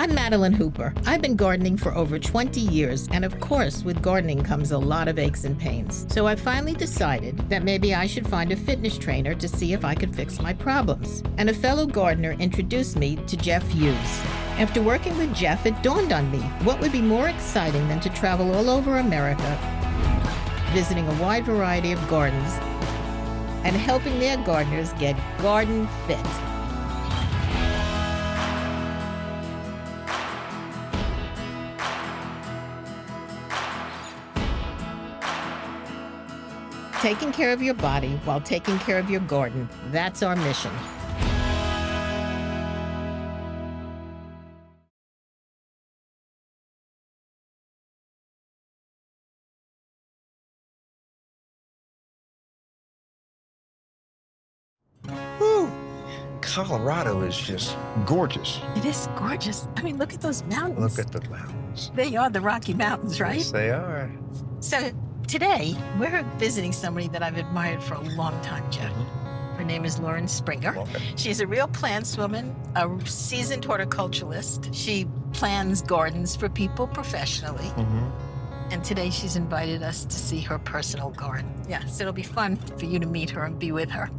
I'm Madeline Hooper. I've been gardening for over 20 years, and of course, with gardening comes a lot of aches and pains. So I finally decided that maybe I should find a fitness trainer to see if I could fix my problems. And a fellow gardener introduced me to Jeff Hughes. After working with Jeff, it dawned on me what would be more exciting than to travel all over America, visiting a wide variety of gardens, and helping their gardeners get garden fit. Taking care of your body while taking care of your garden. That's our mission. Woo! Colorado is just gorgeous. It is gorgeous. I mean, look at those mountains. Look at the mountains. They are the Rocky Mountains, right? Yes, they are. So today, we're visiting somebody that I've admired for a long time, Jeff. Her name is Lauren Springer. Okay. She's a real plantswoman, a seasoned horticulturalist. She plans gardens for people professionally. And today she's invited us to see her personal garden. Yeah, so it'll be fun for you to meet her and be with her.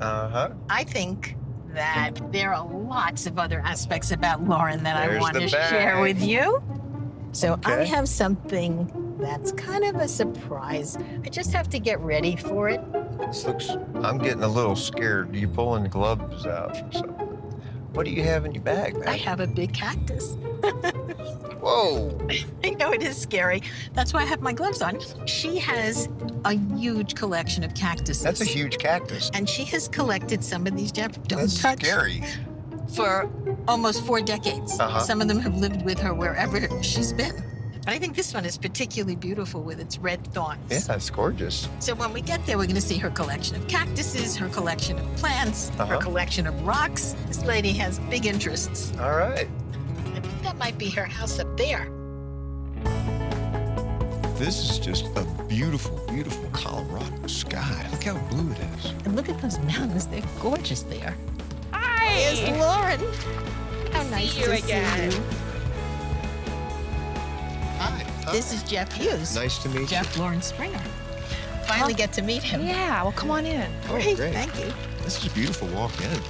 I think that there are lots of other aspects about Lauren that I There's want the to bag. share with you. So I Okay. have something that's kind of a surprise. I just have to get ready for it. This looks, I'm getting a little scared. You pulling the gloves out or something? What do you have in your bag, man? I have a big cactus. Whoa! I know it is scary. That's why I have my gloves on. She has a huge collection of cactuses. That's a huge cactus. And she has collected some of these, Jeff, don't That's touch, scary. for almost 4 decades. Uh-huh. Some of them have lived with her wherever she's been. But I think this one is particularly beautiful with its red thorns. Yeah, it's gorgeous. So when we get there, we're going to see her collection of cactuses, her collection of plants, her Uh-huh. collection of rocks. This lady has big interests. All right. I think that might be her house up there. This is just a beautiful, beautiful Colorado sky. Look how blue it is. And look at those mountains. They're gorgeous there. Hi! Here's Lauren. How nice you to again. see you. Hi. This is Jeff Hughes. Nice to meet you. Jeff Lauren Springer. Finally get to meet him. Yeah, well, come on in. Oh, Great, great. thank you. This is a beautiful walk in.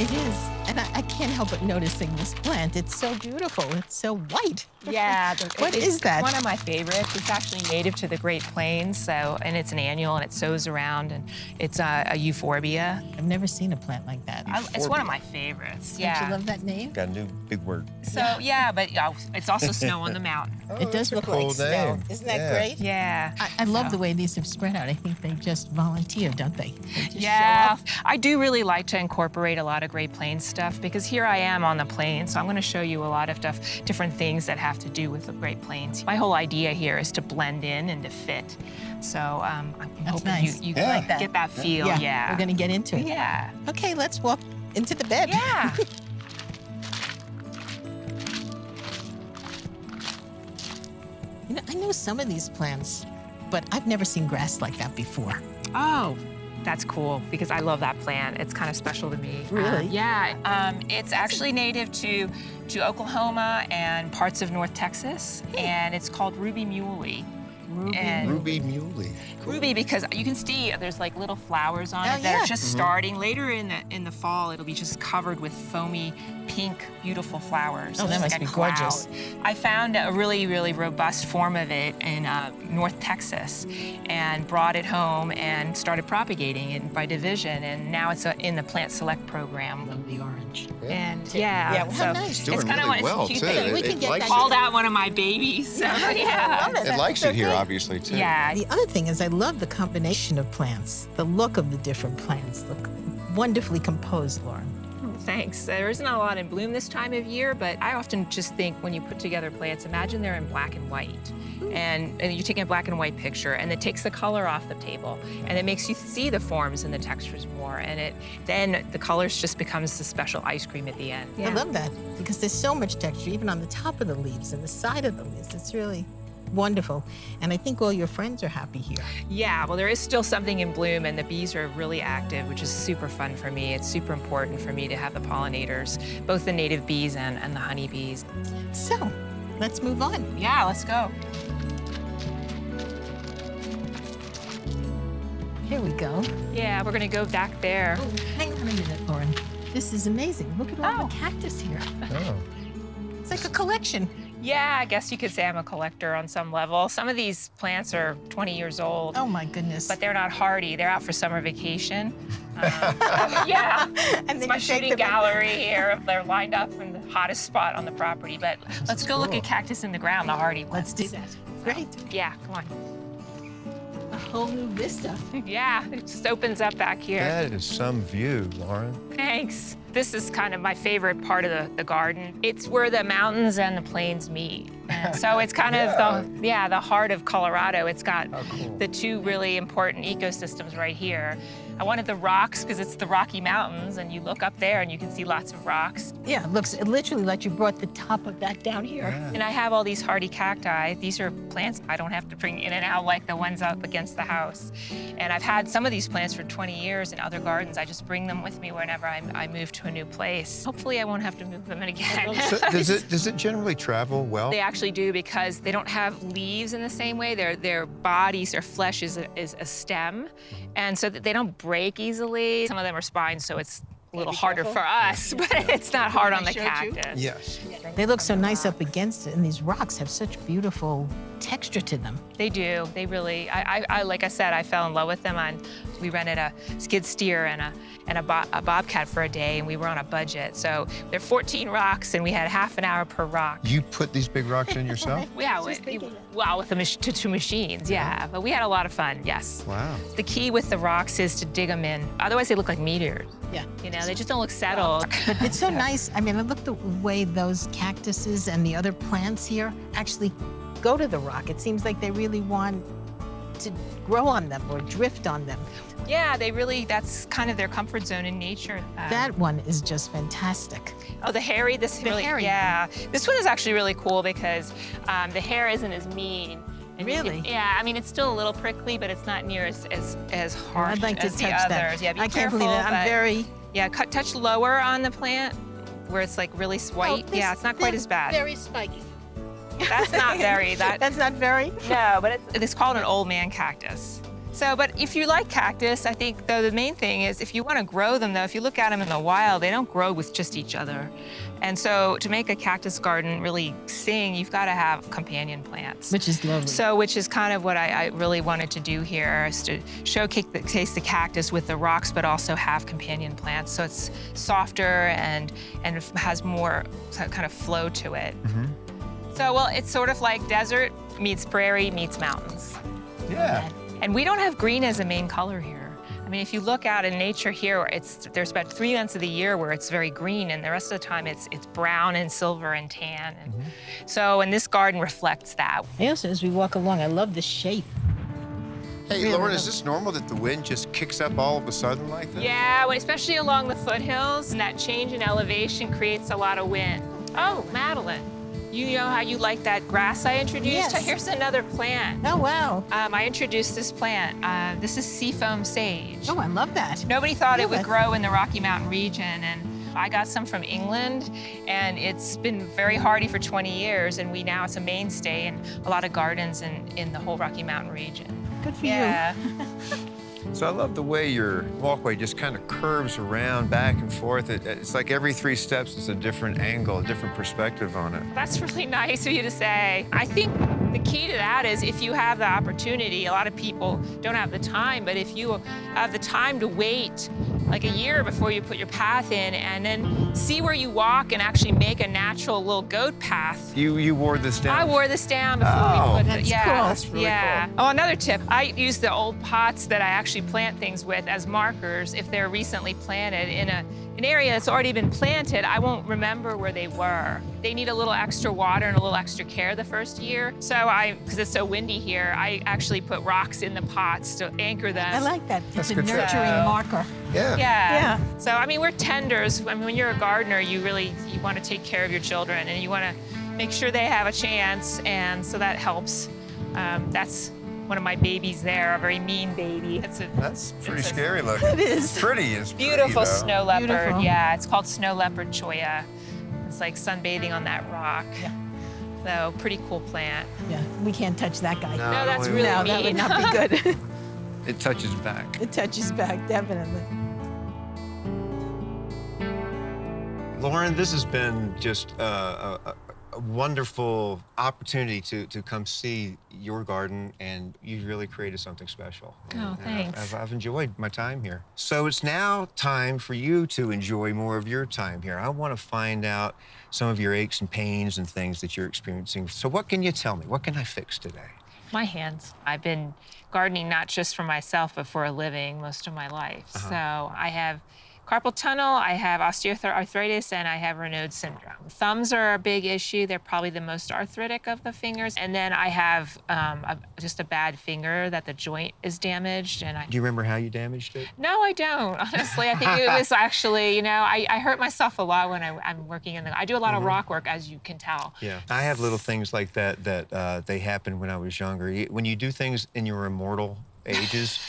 It is. And I can't help but noticing this plant. It's so beautiful. It's so white. Yeah. What it's is that? One of my favorites. It's actually native to the Great Plains, and it's an annual, and it sows around, and it's a euphorbia. I've never seen a plant like that. It's one of my favorites. Yeah. Don't you love that name? Got a new big word. So yeah, but it's also snow on the mountain. It does that's a look cool like snow. name. Isn't that Yeah. great? Yeah. I love So- the way these have spread out. I think they just volunteer, don't they? They just Yeah, show up. I do really like to incorporate a lot of Great Plains stuff because here I am on the plains, so I'm going to show you a lot of different things that have to do with the Great Plains. My whole idea here is to blend in and to fit. So I'm That's hoping nice. you Yeah. Like that. get that feel. Yeah. We're going to get into it. Yeah. Okay, let's walk into the bed. Yeah. You know, I know some of these plants, but I've never seen grass like that before. Oh, that's cool because I love that plant. It's kind of special to me. Really? Yeah. It's actually native to Oklahoma and parts of North Texas, and it's called ruby muley. And- Ruby muley. Cool. Ruby because you can see there's like little flowers on Oh, it that yeah. are just starting. Later in the fall, it'll be just covered with foamy pink, beautiful flowers. Oh, that It's must like a be gorgeous. cloud. I found a really, really robust form of it in North Texas and brought it home and started propagating it by division. And now it's in the Plant Select program. Love the orange. And Yeah, yeah, well, so how nice. It's doing it's kind of really one well, it's cute too. thing. We can get likes that. Called out one of my babies. So, yeah. I love it. It likes So it here, good. obviously, too. Yeah. The other thing is I love the combination of plants. The look of the different plants look wonderfully composed, Lauren. Thanks. There isn't a lot in bloom this time of year, but I often just think when you put together plants, imagine they're in black and white. And you're taking a black and white picture, and it takes the color off the table, and it makes you see the forms and the textures more, and then the colors just becomes the special ice cream at the end. I love that because there's so much texture, even on the top of the leaves and the side of the leaves. It's really wonderful. And I think all your friends are happy here. Yeah, well, there is still something in bloom, and the bees are really active, which is super fun for me. It's super important for me to have the pollinators, both the native bees and the honeybees. So, let's move on. Yeah, let's go. Here we go. Yeah, we're gonna go back there. Oh, hang on a minute, Lauren. This is amazing. Look at all Oh. the cactus here. Oh. It's like a collection. Yeah, I guess you could say I'm a collector on some level. Some of these plants are 20 years old. Oh my goodness. But they're not hardy. They're out for summer vacation. Yeah, and it's then my you take shooting them in. gallery here. They're lined up in the hottest spot on the property. But let's go look cool. at cactus in the ground, the hardy ones. Let's do that. Great. Yeah, come on. A whole new vista. Yeah, it just opens up back here. That is some view, Lauren. Thanks. This is kind of my favorite part of the garden. It's where the mountains and the plains meet. And so it's kind of the heart of Colorado. It's got cool. the two really important ecosystems right here. I wanted the rocks because it's the Rocky Mountains, and you look up there and you can see lots of rocks. Yeah, it looks literally like you brought the top of that down here. Yeah. And I have all these hardy cacti. These are plants I don't have to bring in and out like the ones up against the house. And I've had some of these plants for 20 years in other gardens. I just bring them with me whenever I move to a new place. Hopefully I won't have to move them in again. So does it generally travel well? They actually do because they don't have leaves in the same way. Their bodies, their flesh is a stem. And so that they don't break easily. Some of them are spines, so it's a little harder for us, but it's not hard on the cactus. Yes. They look so nice up against it, and these rocks have such beautiful texture to them. They do. They really, I like I said, I fell in love with them. We rented a skid steer and a bobcat for a day, and we were on a budget. So they're 14 rocks, and we had half an hour per rock. You put these big rocks in yourself? Yeah, with the two machines, yeah. But we had a lot of fun, yes. Wow. The key with the rocks is to dig them in. Otherwise, they look like meteors. Yeah. You know, they just don't look settled. But it's so nice. I mean, I look the way those cactuses and the other plants here actually go to the rock. It seems like they really want to grow on them or drift on them. Yeah, that's kind of their comfort zone in nature. That one is just fantastic. Oh, the hairy, hairy. Yeah. This one is actually really cool because the hair isn't as mean. And Really? Yeah, I mean, it's still a little prickly, but it's not near as harsh I'd like to as touch the that. others. Yeah, be I can't careful, believe it. I'm but- very. Yeah, touch lower on the plant where it's like really white. Yeah, it's not quite as bad. Very spiky. That's not very, That's not very. No, but it's called an old man cactus. So, but if you like cactus, I think though the main thing is if you want to grow them though, if you look at them in the wild, they don't grow with just each other. And so to make a cactus garden really sing, you've got to have companion plants. Which is lovely. So, which is kind of what I really wanted to do here, is to showcase the cactus with the rocks, but also have companion plants. So it's softer and has more kind of flow to it. So, well, it's sort of like desert meets prairie meets mountains. Yeah. And we don't have green as a main color here. I mean, if you look out in nature here, there's about 3 months of the year where it's very green, and the rest of the time it's brown and silver and tan. And so, and this garden reflects that. I also, as we walk along, I love the shape. Hey, Really Lauren, lovely. is this normal that the wind just kicks up all of a sudden like that? Yeah, especially along the foothills, and that change in elevation creates a lot of wind. Oh, Madeline, you know how you like that grass I introduced? Yes. Here's another plant. Oh, wow. I introduced this plant. This is seafoam sage. Oh, I love that. Nobody thought it would Really? grow in the Rocky Mountain region, and I got some from England, and it's been very hardy for 20 years, and now it's a mainstay in a lot of gardens in the whole Rocky Mountain region. Good for Yeah. So I love the way your walkway just kind of curves around back and forth. It's like every 3 steps is a different angle, a different perspective on it. That's really nice of you to say. I think the key to that is if you have the opportunity, a lot of people don't have the time, but if you have the time to wait like a year before you put your path in and then see where you walk and actually make a natural little goat path. You wore this down? I wore this down before Oh, we put that's it. Yeah, cool. That's really yeah. Oh, another tip. I use the old pots that I actually plant things with as markers if they're recently planted in an area that's already been planted. I won't remember where they were. They need a little extra water and a little extra care the first year. So because it's so windy here, I actually put rocks in the pots to anchor them. I like that. That's It's a good tip. nurturing marker. Yeah. Yeah. So, I mean, we're tenders. I mean, when you're a gardener, you want to take care of your children and you want to make sure they have a chance. And so that helps That's one of my babies there, a very mean baby. That's pretty scary looking. It is. Pretty is pretty, Beautiful though. snow leopard. Beautiful. Yeah, it's called snow leopard cholla. It's like sunbathing on that rock. Yeah. So pretty cool plant. Yeah, we can't touch that guy. No, No, that's don't really No, that would mean. not be good. It touches back. It touches back, definitely. Lauren, this has been just a wonderful opportunity to come see your garden, and you've really created something special. Oh, And thanks. I've enjoyed my time here. So it's now time for you to enjoy more of your time here. I want to find out some of your aches and pains and things that you're experiencing. So what can you tell me? What can I fix today? My hands. I've been gardening not just for myself, but for a living most of my life. So I have carpal tunnel, I have osteoarthritis, and I have Raynaud's syndrome. Thumbs are a big issue. They're probably the most arthritic of the fingers. And then I have just a bad finger that the joint is damaged. And Do you remember how you damaged it? No, I don't. Honestly, I think it was actually, you know, I hurt myself a lot when I'm working in I do a lot of rock work, as you can tell. Yeah, I have little things like that they happened when I was younger. When you do things in your immortal ages,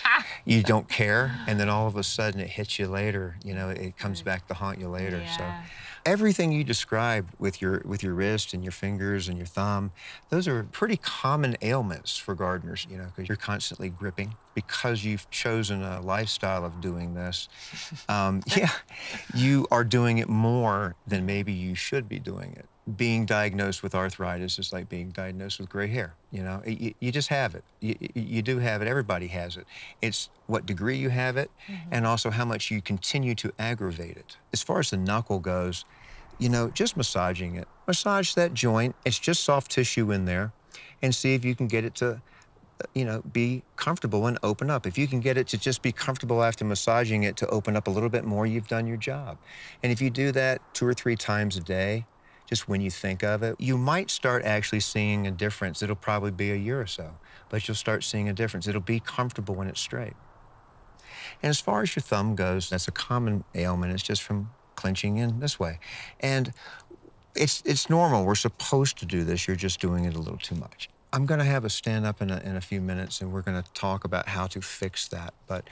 you don't care, and then all of a sudden it hits you later. You know, it comes back to haunt you later. Yeah. So everything you described with your wrist and your fingers and your thumb, those are pretty common ailments for gardeners, you know, because you're constantly gripping because you've chosen a lifestyle of doing this. Yeah, you are doing it more than maybe you should be doing it. Being diagnosed with arthritis is like being diagnosed with gray hair. You know, you just have it. You do have it. Everybody has it. It's what degree you have it, and also how much you continue to aggravate it. As far as the knuckle goes, you know, just massaging it. Massage that joint. It's just soft tissue in there, and see if you can get it to, you know, be comfortable and open up. If you can get it to just be comfortable after massaging it to open up a little bit more, you've done your job. And if you do that 2 or 3 times a day, just when you think of it, you might start actually seeing a difference. It'll probably be a year or so, but you'll start seeing a difference. It'll be comfortable when it's straight. And as far as your thumb goes, that's a common ailment. It's just from clenching in this way. And it's normal. We're supposed to do this. You're just doing it a little too much. I'm going to have a stand up in a few minutes, and we're going to talk about how to fix that. But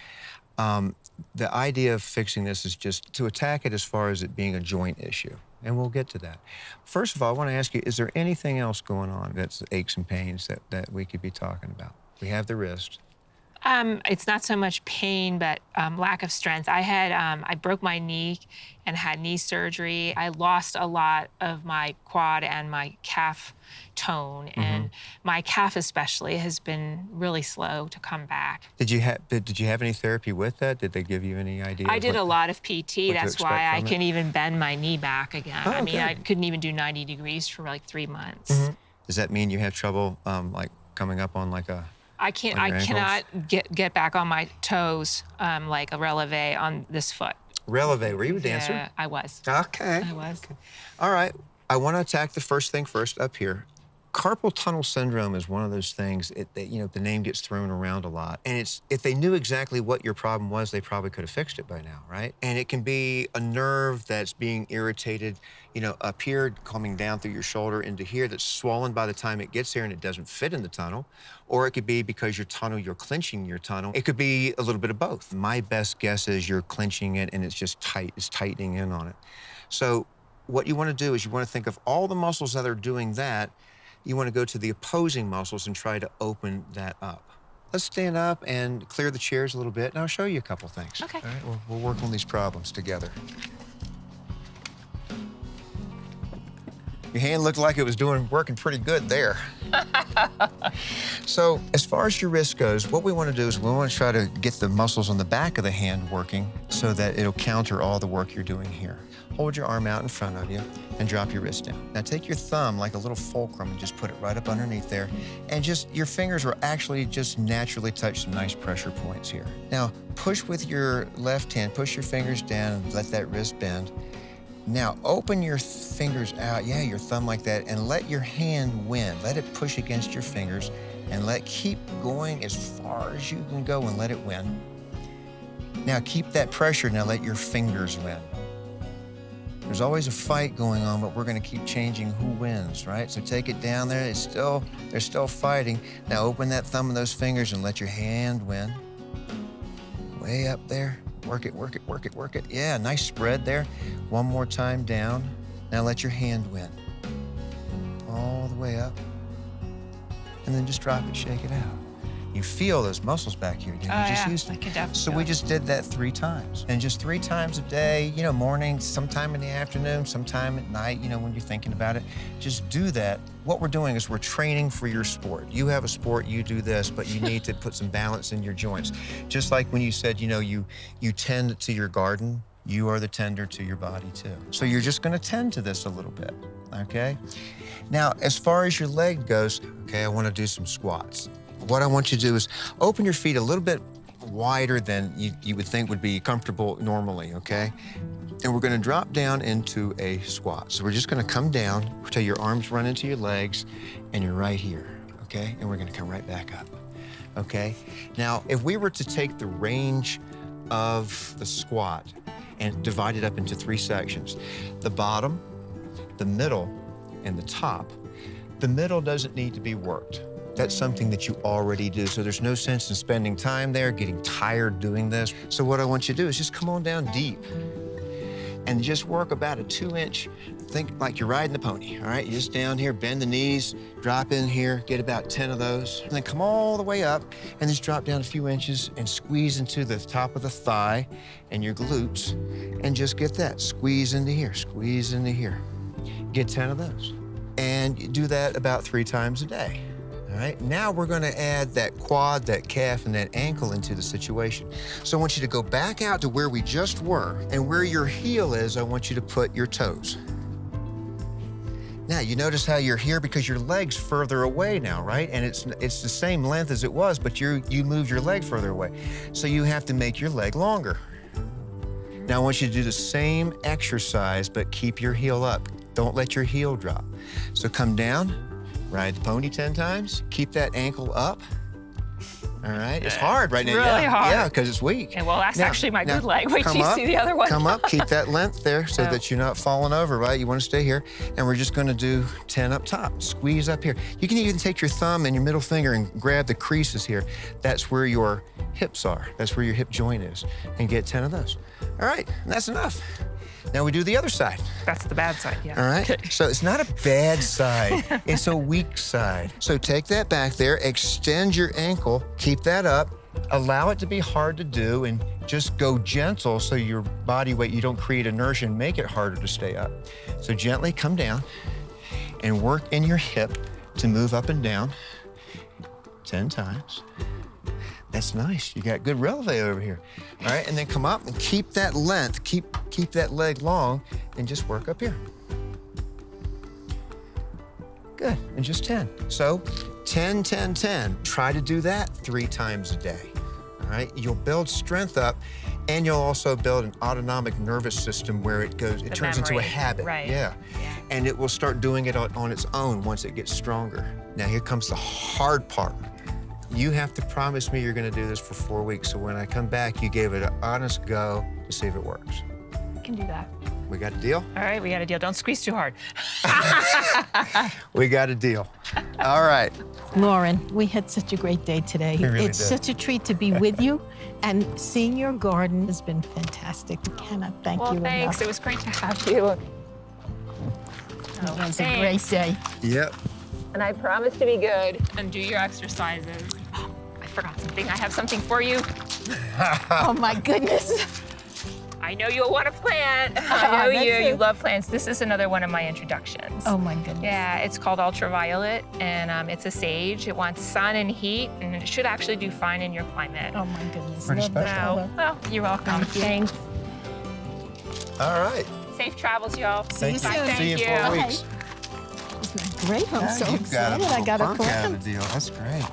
the idea of fixing this is just to attack it as far as it being a joint issue. And we'll get to that. First of all, I want to ask you, is there anything else going on that's aches and pains that we could be talking about? We have the wrist. It's not so much pain, but lack of strength. I broke my knee and had knee surgery. I lost a lot of my quad and my calf tone, and my calf especially has been really slow to come back. Did you have any therapy with that? Did they give you any idea? I did a lot of PT. That's expect why I from it? can even bend my knee back again. Oh, I mean, good. I couldn't even do 90 degrees for like 3 months. Does that mean you have trouble like coming up on like a? I can't. On your I cannot get back on my toes like a releve on this foot. Releve, were you a dancer? Yeah, I was. Okay. I was. All right. I want to attack the first thing first up here. Carpal tunnel syndrome is one of those things that, you know, the name gets thrown around a lot. And it's, if they knew exactly what your problem was, they probably could have fixed it by now, right? And it can be a nerve that's being irritated, you know, up here, coming down through your shoulder into here, that's swollen by the time it gets there and it doesn't fit in the tunnel. Or it could be because your tunnel, you're clenching your tunnel. It could be a little bit of both. My best guess is you're clenching it and it's just tight, it's tightening in on it. So what you want to do is you want to think of all the muscles that are doing that. You want to go to the opposing muscles and try to open that up. Let's stand up and clear the chairs a little bit, and I'll show you a couple things. Okay. All right, we'll work on these problems together. Your hand looked like it was working pretty good there. So as far as your wrist goes, what we want to do is we want to try to get the muscles on the back of the hand working so that it'll counter all the work you're doing here. Hold your arm out in front of you and drop your wrist down. Now take your thumb like a little fulcrum and just put it right up underneath there. And just, your fingers will actually just naturally touch some nice pressure points here. Now push with your left hand, push your fingers down and let that wrist bend. Now open your fingers out, yeah, your thumb like that, and let your hand win. Let it push against your fingers and keep going as far as you can go and let it win. Now keep that pressure, now let your fingers win. There's always a fight going on, but we're gonna keep changing who wins, right? So take it down there, they're still fighting. Now open that thumb and those fingers and let your hand win. Way up there, work it, work it, work it, work it. Yeah, nice spread there. One more time down. Now let your hand win. All the way up. And then just drop it, shake it out. You feel those muscles back here again. You just used I it. can definitely So feel we it. just did that 3 times. And just 3 times a day, you know, morning, sometime in the afternoon, sometime at night, you know, when you're thinking about it. Just do that. What we're doing is we're training for your sport. You have a sport, you do this, but you need to put some balance in your joints. Just like when you said, you know, you tend to your garden, you are the tender to your body too. So you're just gonna tend to this a little bit, okay? Now, as far as your leg goes, okay, I wanna do some squats. What I want you to do is open your feet a little bit wider than you would think would be comfortable normally, okay? And we're gonna drop down into a squat. So we're just gonna come down till your arms run into your legs and you're right here, okay? And we're gonna come right back up, okay? Now, if we were to take the range of the squat and divide it up into 3 sections, the bottom, the middle, and the top, the middle doesn't need to be worked. That's something that you already do, so there's no sense in spending time there, getting tired doing this. So what I want you to do is just come on down deep and just work about a 2-inch, think like you're riding a pony, all right? You're just down here, bend the knees, drop in here, get about 10 of those, and then come all the way up and just drop down a few inches and squeeze into the top of the thigh and your glutes, and just get that, squeeze into here, squeeze into here. Get 10 of those. And you do that about 3 times a day. All right, now we're gonna add that quad, that calf, and that ankle into the situation. So I want you to go back out to where we just were, and where your heel is, I want you to put your toes. Now, you notice how you're here because your leg's further away now, right? And it's the same length as it was, but you moved your leg further away. So you have to make your leg longer. Now I want you to do the same exercise, but keep your heel up. Don't let your heel drop. So come down, ride the pony 10 times, keep that ankle up. All right, it's hard right now. Really yeah, hard. Yeah, because it's weak. And well, that's Now- actually my now good leg. Wait till come you up, see the other one. Come up, keep that length there so Oh. that you're not falling over, right? You want to stay here. And we're just going to do 10 up top. Squeeze up here. You can even take your thumb and your middle finger and grab the creases here. That's where your hips are. That's where your hip joint is. And get 10 of those. All right, and that's enough. Now we do the other side. That's the bad side, yeah. All right, so it's not a bad side, it's a weak side. So take that back there, extend your ankle, keep that up, allow it to be hard to do, and just go gentle so your body weight, you don't create inertia and make it harder to stay up. So gently come down and work in your hip to move up and down 10 times. That's nice. You got good releve over here. All right, and then come up and keep that length, keep that leg long, and just work up here. Good, and just 10. So 10, 10, 10. Try to do that 3 times a day. All right, you'll build strength up, and you'll also build an autonomic nervous system where it turns into a memory, habit. right. Yeah. And it will start doing it on its own once it gets stronger. Now here comes the hard part. You have to promise me you're gonna do this for 4 weeks, so when I come back, you gave it an honest go to see if it works. I can do that. We got a deal? All right, we got a deal. Don't squeeze too hard. We got a deal. All right. Lauren, we had such a great day today. We really It's did. such a treat to be with you, and seeing your garden has been fantastic. We cannot thank Well, you thanks. It enough. was great to have you. It was a great day. Yep. And I promise to be good and do your exercises. Oh, I forgot something. I have something for you. Oh my goodness. I know you'll want to plant. I know That's you. it. You love plants. This is another one of my introductions. Oh my goodness. Yeah, it's called ultraviolet, and it's a sage. It wants sun and heat, and it should actually do fine in your climate. Oh my goodness. Pretty Love that special. color. Well, you're welcome. Thank you. Thanks. All right. Safe travels, y'all. See you Thank you. soon. See you in Thank 4 you. weeks. Isn't that great? I'm so You've got excited. I got a punk out plant. of the deal. That's great.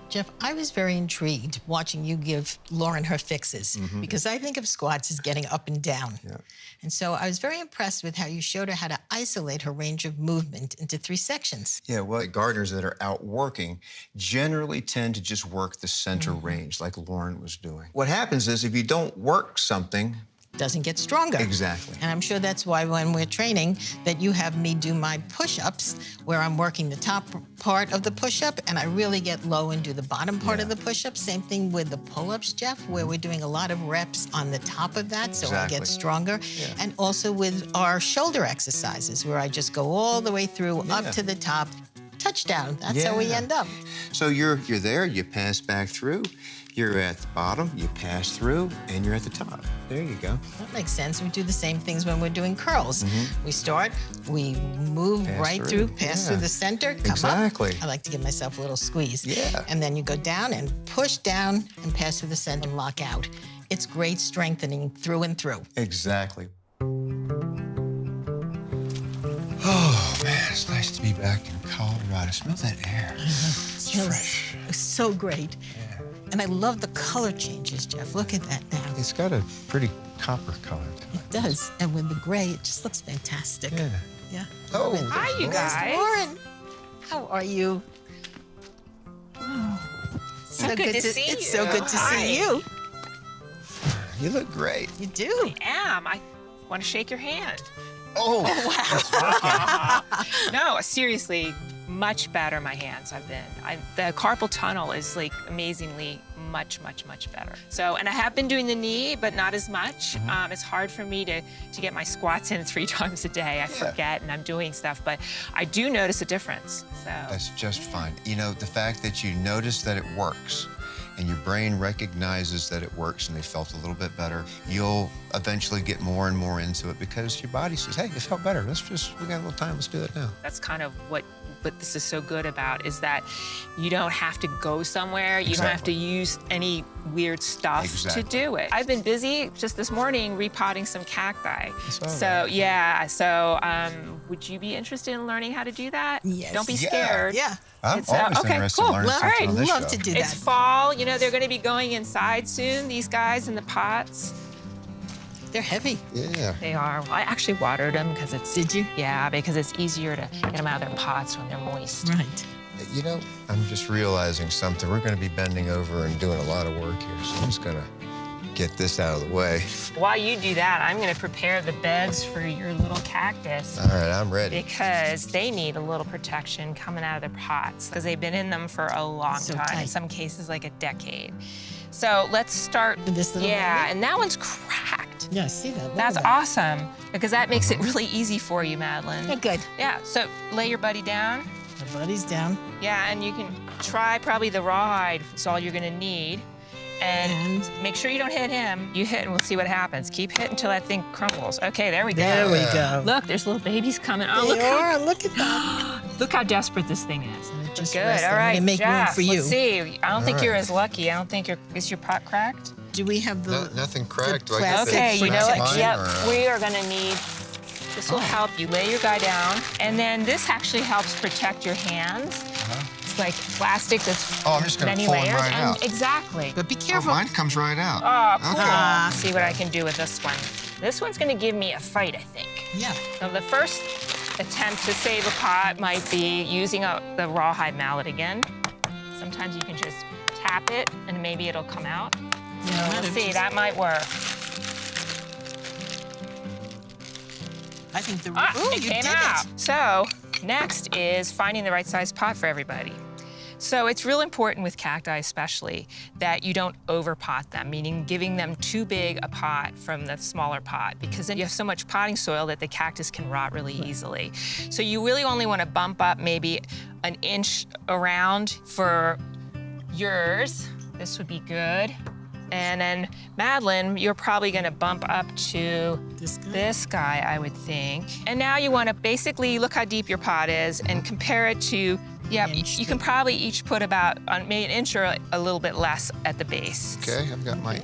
Jeff, I was very intrigued watching you give Lauren her fixes because I think of squats as getting up and down. Yeah. And so I was very impressed with how you showed her how to isolate her range of movement into 3 sections. Yeah, well, gardeners that are out working generally tend to just work the center range like Lauren was doing. What happens is if you don't work something, doesn't get stronger. Exactly. And I'm sure that's why when we're training that you have me do my push-ups where I'm working the top part of the push-up and I really get low and do the bottom part of the push-up. Same thing with the pull-ups, Jeff, where we're doing a lot of reps on the top of that so I get stronger. Yeah. And also with our shoulder exercises where I just go all the way through up to the top. Touchdown. That's how we end up. So you're there, you pass back through, you're at the bottom, you pass through, and you're at the top. There you go. That makes sense. We do the same things when we're doing curls. We start, we move right through, pass through the center, come up. I like to give myself a little squeeze. Yeah. And then you go down and push down and pass through the center and lock out. It's great strengthening through and through. Exactly. Oh, man, it's nice to be back in Colorado. Smell that air. It's fresh. So great. Yeah. And I love the color changes, Jeff. Look at that now. It's got a pretty copper color to it. It does. And with the gray, it just looks fantastic. Yeah. Yeah. Oh, Hi, you guys. Lauren, how are you? So good to see It's you. so good to see you. you look great. You do. I want to shake your hand. Oh, No, seriously, much better my hands have been. The carpal tunnel is like amazingly much better. So, and I have been doing the knee, but not as much. It's hard for me to get my squats in 3 times a day. I forget and I'm doing stuff, but I do notice a difference, so. That's just fine. You know, the fact that you notice that it works and your brain recognizes that it works and they felt a little bit better, you'll eventually get more and more into it because your body says, hey, it felt better. We got a little time, let's do it now. That's kind of what this is so good about, is that you don't have to go somewhere. You don't have to use any weird stuff to do it. I've been busy just this morning repotting some cacti. So yeah, so would you be interested in learning how to do that? Yes. Don't be scared. Yeah. I'm always interested in learning something on this love show. to do It's that. fall, you know, they're gonna be going inside soon, these guys in the pots. They're heavy. Yeah. They are. Well, I actually watered them because it's... Did you? Yeah, because it's easier to get them out of their pots when they're moist. Right. You know, I'm just realizing something. We're going to be bending over and doing a lot of work here, so I'm just going to get this out of the way. While you do that, I'm gonna prepare the beds for your little cactus. All right, I'm ready. Because they need a little protection coming out of their pots because they've been in them for a long time, tight. in some cases like a decade. So let's start With this little baby? and that one's cracked. Yeah, I see that. Look That's at that. awesome because that makes it really easy for you, Madeline. Yeah, good. Yeah, so lay your buddy down. My buddy's down. Yeah, and you can try probably the rawhide. It's all you're gonna need. And make sure you don't hit him. You hit and we'll see what happens. Keep hitting until that thing crumbles. Okay, there we go. There we go. Look, there's little babies coming. Oh, They look are. Look at that. look how desperate this thing is. Just Good, rest all them. right, They make Jeff, room for you. let's see. I don't think All you're right. as lucky. I don't think is your pot cracked? Do we have the... Nothing cracked. the Do I get plastic Okay, you know what? mine, Yep, or, we are gonna need, this will help you. Lay your guy down. And then this actually helps protect your hands. It's like plastic that's Oh, I'm just gonna many pull 'em layers. right out. Exactly. But be Oh, careful. mine comes right out. Oh, cool. Okay. Let's see what I can do with this one. This one's gonna give me a fight, I think. Yeah. So the first attempt to save a pot might be using the rawhide mallet again. Sometimes you can just tap it and maybe it'll come out. So Yeah, let's see, that might work. I think the... It you came did out. it. So next is finding the right size pot for everybody. So it's real important with cacti especially that you don't overpot them, meaning giving them too big a pot from the smaller pot, because then you have so much potting soil that the cactus can rot really easily. So you really only want to bump up maybe an inch around for yours. This would be good. And then Madeline, you're probably gonna bump up to this guy, I would think. And now you wanna basically look how deep your pot is and compare it to, you can probably each put about maybe an inch or a little bit less at the base. Okay, I've got mine.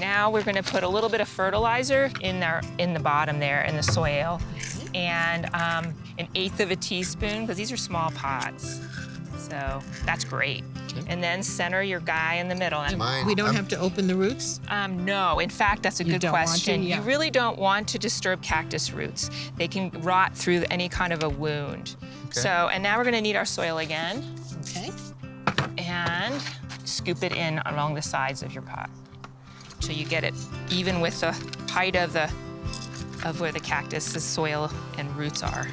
Now we're gonna put a little bit of fertilizer in the bottom there, in the soil, and an 1/8 of a teaspoon, because these are small pots. So that's great. Okay. And then center your guy in the middle. We don't have to open the roots? No, in fact, that's a good question. Yeah. You really don't want to disturb cactus roots. They can rot through any kind of a wound. Okay. So, and now we're gonna need our soil again. Okay. And scoop it in along the sides of your pot. till you get it even with the height of where the cactus's soil and roots are.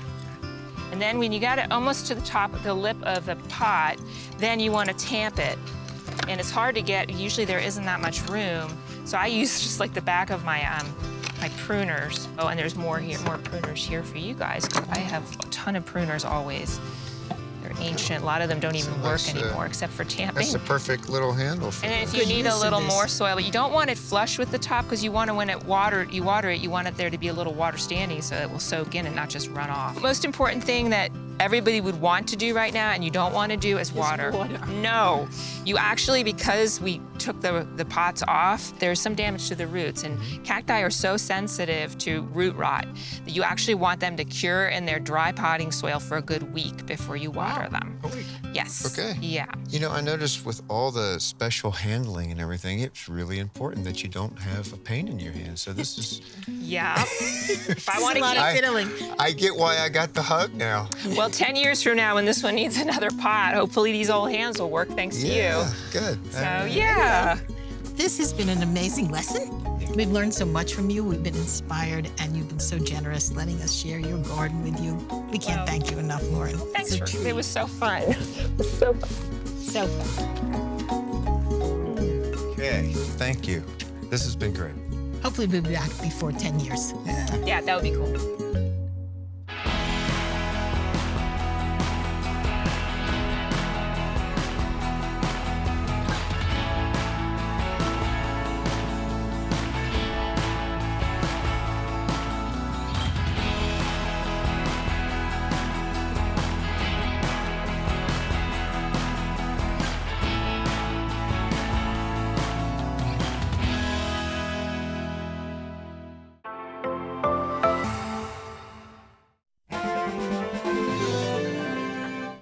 And then when you got it almost to the top of the lip of the pot, then you want to tamp it. And it's hard to get, usually there isn't that much room. So I use just like the back of my my pruners. Oh, and there's more here, more pruners here for you guys. I have a ton of pruners always. They're ancient. A lot of them don't even work anymore except for tamping. That's the perfect little handle for And that. if you need a little more soil, but you don't want it flush with the top because you want to, when you water it, you want it there to be a little water standing so it will soak in and not just run off. Most important thing that everybody would want to do right now and you don't want to do is water. No. You actually, because we took the pots off, there's some damage to the roots. And cacti are so sensitive to root rot that you actually want them to cure in their dry potting soil for a good week before you water them. A week. Yes. Okay. Yeah. You know, I noticed with all the special handling and everything, it's really important that you don't have a pain in your hand. So this is... Yeah. If I want to a lot keep... of fiddling. I get why I got the hug now. Well, 10 years from now, when this one needs another pot, hopefully these old hands will work thanks to you. Good. So, yeah. This has been an amazing lesson. We've learned so much from you. We've been inspired, and you've been so generous letting us share your garden with you. We can't thank you enough, Lauren. Thanks for it. Was so fun. So fun. Okay. Thank you. This has been great. Hopefully we'll be back before 10 years. Yeah, that would be cool.